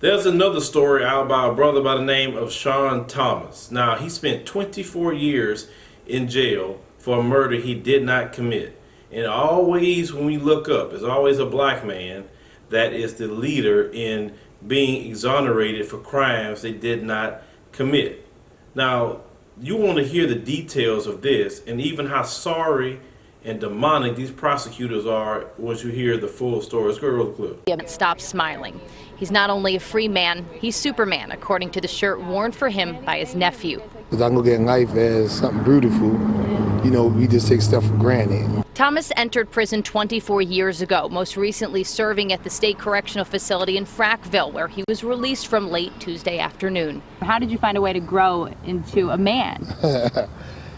There's another story out about a brother by the name of Shaurn Thomas. Now, he spent 24 years in jail for a murder he did not commit. And always, when we look up, there's always a black man that is the leader in being exonerated for crimes they did not commit. Now, you want to hear the details of this and even how sorry and demonic these prosecutors are once you hear the full story. Let's go roll the clip. He hasn't stopped smiling. He's not only a free man, he's Superman, according to the shirt worn for him by his nephew. Because I look at life as something beautiful. You know, we just take stuff for granted. Thomas entered prison 24 years ago, most recently serving at the state correctional facility in Frackville, where he was released from late Tuesday afternoon. How did you find a way to grow into a man?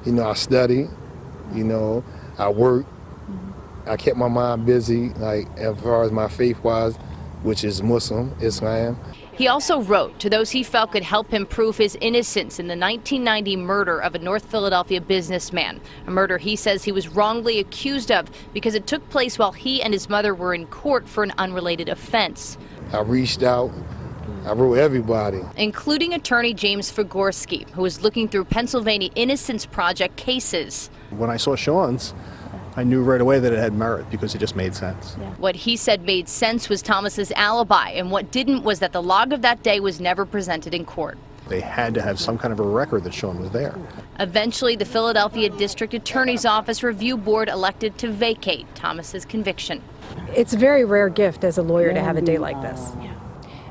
You know, I study, you know, I work. I kept my mind busy, like as far as my faith was, which is Muslim, Islam. He also wrote to those he felt could help him prove his innocence in the 1990 murder of a North Philadelphia businessman, a murder he says he was wrongly accused of because it took place while he and his mother were in court for an unrelated offense. I reached out. I wrote everybody, including attorney James Fagorski, who was looking through Pennsylvania Innocence Project cases. When I saw Shaurn's, I knew right away that it had merit because it just made sense. Yeah. What he said made sense was Thomas's alibi, and what didn't was that the log of that day was never presented in court. They had to have some kind of a record that Shaurn was there. Eventually, the Philadelphia District Attorney's Office Review Board elected to vacate Thomas's conviction. It's a very rare gift as a lawyer to have a day like this. Yeah.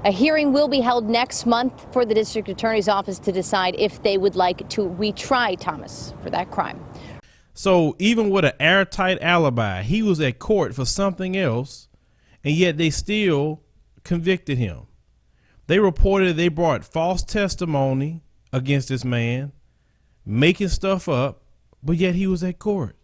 A hearing will be held next month for the District Attorney's Office to decide if they would like to retry Thomas for that crime. So even with an airtight alibi, he was at court for something else, and yet they still convicted him. They reported they brought false testimony against this man, making stuff up, but yet he was at court.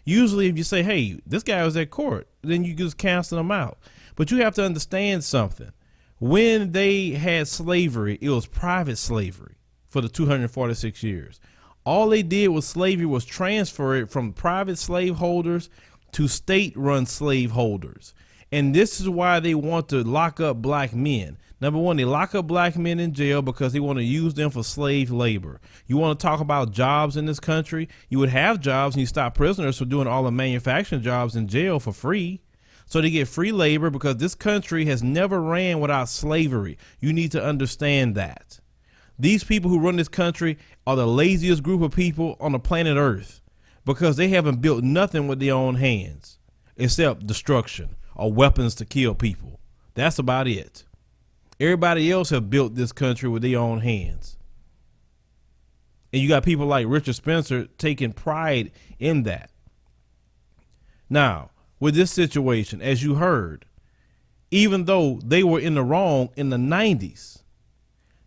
Usually if you say, hey, this guy was at court, then you just cancel him out. But you have to understand something. When they had slavery, it was private slavery for the 246 years. All they did with slavery was transfer it from private slaveholders to state-run slaveholders. And this is why they want to lock up black men. Number one, they lock up black men in jail because they want to use them for slave labor. You want to talk about jobs in this country? You would have jobs and you stop prisoners from doing all the manufacturing jobs in jail for free. So they get free labor because this country has never ran without slavery. You need to understand that. These people who run this country are the laziest group of people on the planet Earth because they haven't built nothing with their own hands except destruction or weapons to kill people. That's about it. Everybody else have built this country with their own hands. And you got people like Richard Spencer taking pride in that. Now, with this situation, as you heard, even though they were in the wrong in the 90s,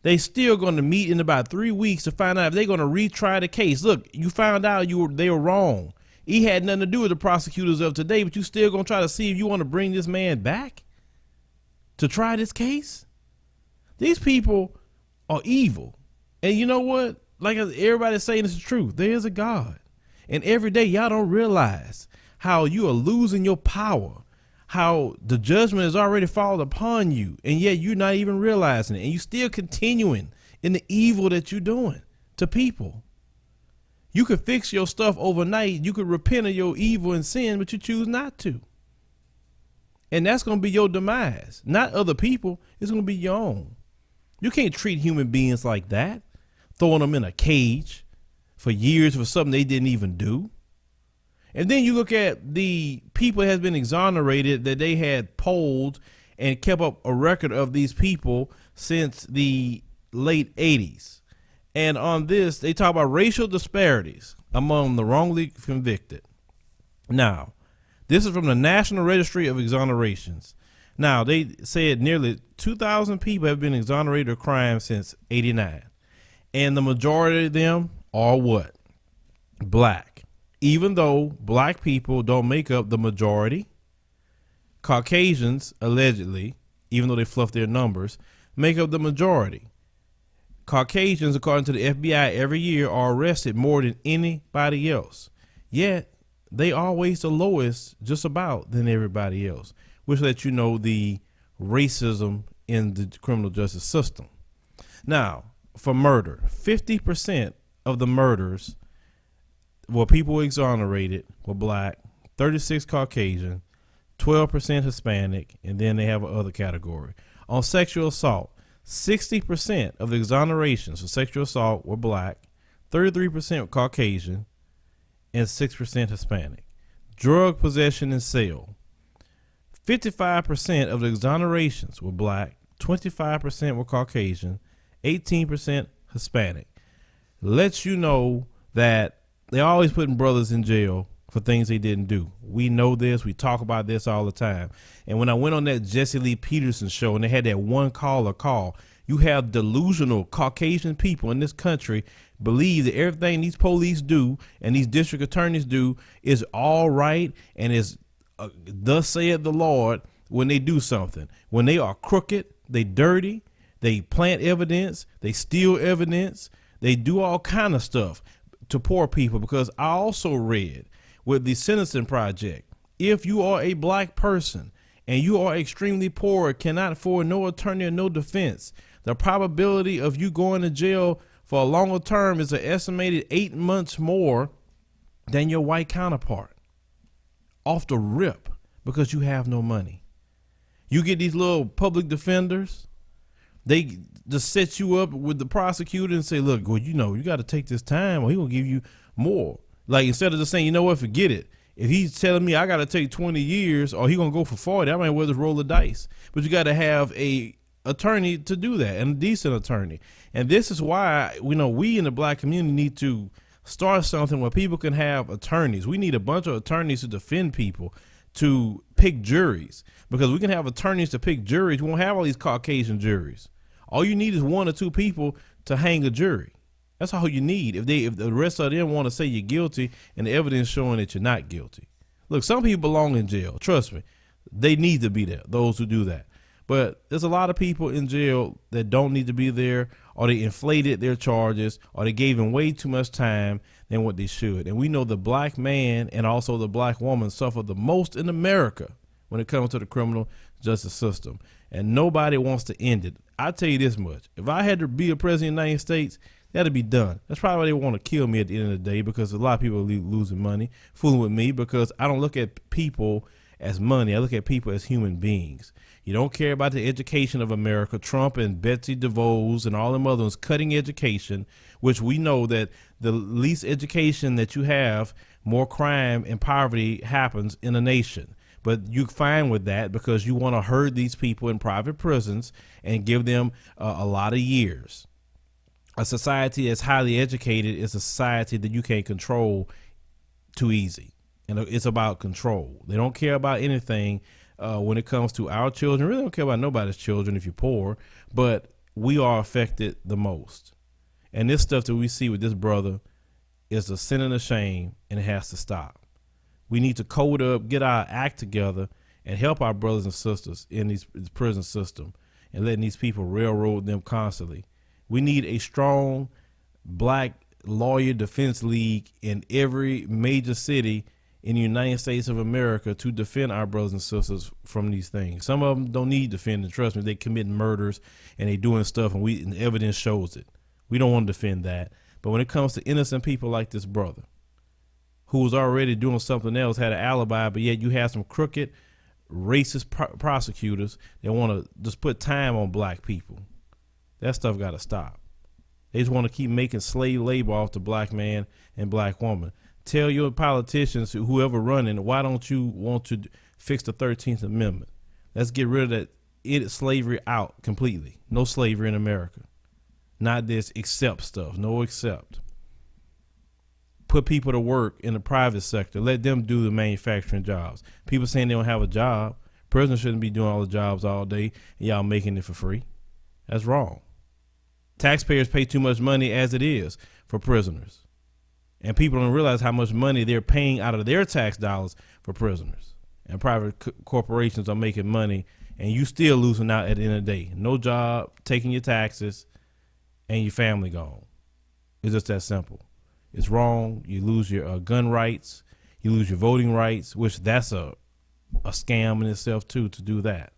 they still going to meet in about 3 weeks to find out if they're going to retry the case. Look, you found out they were wrong. He had nothing to do with the prosecutors of today, but you still going to try to see if you want to bring this man back to try this case? These people are evil. And you know what? Like everybody's saying, it's the truth. There is a God. And every day y'all don't realize how you are losing your power, how the judgment has already fallen upon you, and yet you're not even realizing it, and you still continuing in the evil that you're doing to people. You could fix your stuff overnight. You could repent of your evil and sin, but you choose not to. And that's going to be your demise, not other people. It's going to be your own. You can't treat human beings like that, throwing them in a cage for years for something they didn't even do. And then you look at the people that has been exonerated that they had polled and kept up a record of these people since the late 80s. And on this, they talk about racial disparities among the wrongly convicted. Now, this is from the National Registry of Exonerations. Now, they said nearly 2,000 people have been exonerated of crime since '89. And the majority of them are what? Black. Even though black people don't make up the majority, Caucasians, allegedly, even though they fluff their numbers, make up the majority. Caucasians, according to the FBI, every year are arrested more than anybody else. Yet, they always the lowest just about than everybody else, which lets you know the racism in the criminal justice system. Now, for murder, 50% of the murders where people were exonerated were black, 36 Caucasian, 12% Hispanic, and then they have another category. On sexual assault, 60% of the exonerations for sexual assault were black, 33% Caucasian, and 6% Hispanic. Drug possession and sale, 55% of the exonerations were black, 25% were Caucasian, 18% Hispanic. Lets you know that they're always putting brothers in jail for things they didn't do. We know this. We talk about this all the time. And when I went on that Jesse Lee Peterson show and they had that one caller call, you have delusional Caucasian people in this country believe that everything these police do and these district attorneys do is all right and is thus saith the Lord when they do something. When they are crooked, they dirty, they plant evidence, they steal evidence, they do all kind of stuff to poor people. Because I also read with the Sentencing Project, if you are a black person and you are extremely poor, cannot afford no attorney or no defense, the probability of you going to jail for a longer term is an estimated 8 months more than your white counterpart. Off the rip, because you have no money. You get these little public defenders, they just set you up with the prosecutor and say, look, well, you got to take this time or he gonna give you more. Like, instead of just saying, you know what, forget it. If he's telling me I got to take 20 years or he gonna go for 40, I might well just roll the dice. But you got to have a attorney to do that, and a decent attorney. And this is why, we in the black community need to start something where people can have attorneys. We need a bunch of attorneys to defend people, to pick juries, because we can have attorneys to pick juries. We won't have all these Caucasian juries. All you need is one or two people to hang a jury. That's all you need. If the rest of them want to say you're guilty and the evidence showing that you're not guilty. Look, some people belong in jail. Trust me, they need to be there, those who do that. But there's a lot of people in jail that don't need to be there, or they inflated their charges, or they gave them way too much time than what they should. And we know the black man and also the black woman suffer the most in America when it comes to the criminal justice system. And nobody wants to end it. I tell you this much. If I had to be a president of the United States, that'd be done. That's probably why they want to kill me at the end of the day, because a lot of people are losing money, fooling with me, because I don't look at people as money. I look at people as human beings. You don't care about the education of America. Trump and Betsy DeVos and all them others cutting education, which we know that the least education that you have, more crime and poverty happens in a nation. But you're fine with that because you want to herd these people in private prisons and give them a lot of years. A society that's highly educated is a society that you can't control too easy. And it's about control. They don't care about anything when it comes to our children. Really don't care about nobody's children if you're poor, but we are affected the most. And this stuff that we see with this brother is a sin and a shame, and it has to stop. We need to code up, get our act together, and help our brothers and sisters in this prison system and letting these people railroad them constantly. We need a strong black lawyer defense league in every major city in the United States of America to defend our brothers and sisters from these things. Some of them don't need defending. Trust me, they commit murders and they doing stuff, and the evidence shows it. We don't want to defend that. But when it comes to innocent people like this brother, who was already doing something else, had an alibi, but yet you have some crooked, racist prosecutors that want to just put time on black people. That stuff got to stop. They just want to keep making slave labor off the black man and black woman. Tell your politicians, whoever running, why don't you want to fix the 13th Amendment? Let's get rid of that slavery out completely. No slavery in America. Not this accept stuff. No accept. Put people to work in the private sector. Let them do the manufacturing jobs. People saying they don't have a job. Prisoners shouldn't be doing all the jobs all day and y'all making it for free. That's wrong. Taxpayers pay too much money as it is for prisoners. And people don't realize how much money they're paying out of their tax dollars for prisoners. And private corporations are making money, and you still losing out at the end of the day. No job, taking your taxes, and your family gone. It's just that simple. It's wrong. You lose your gun rights. You lose your voting rights, which that's a scam in itself too, to do that.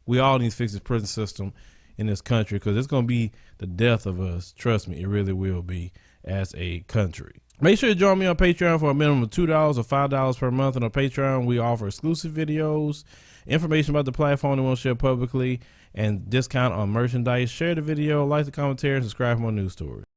We all need to fix this prison system in this country, because it's going to be the death of us. Trust me, it really will be, as a country. Make sure to join me on Patreon for a minimum of $2 or $5 per month. And on Patreon, we offer exclusive videos, information about the platform we won't share publicly, and discount on merchandise. Share the video, like the commentary, and subscribe for more news stories.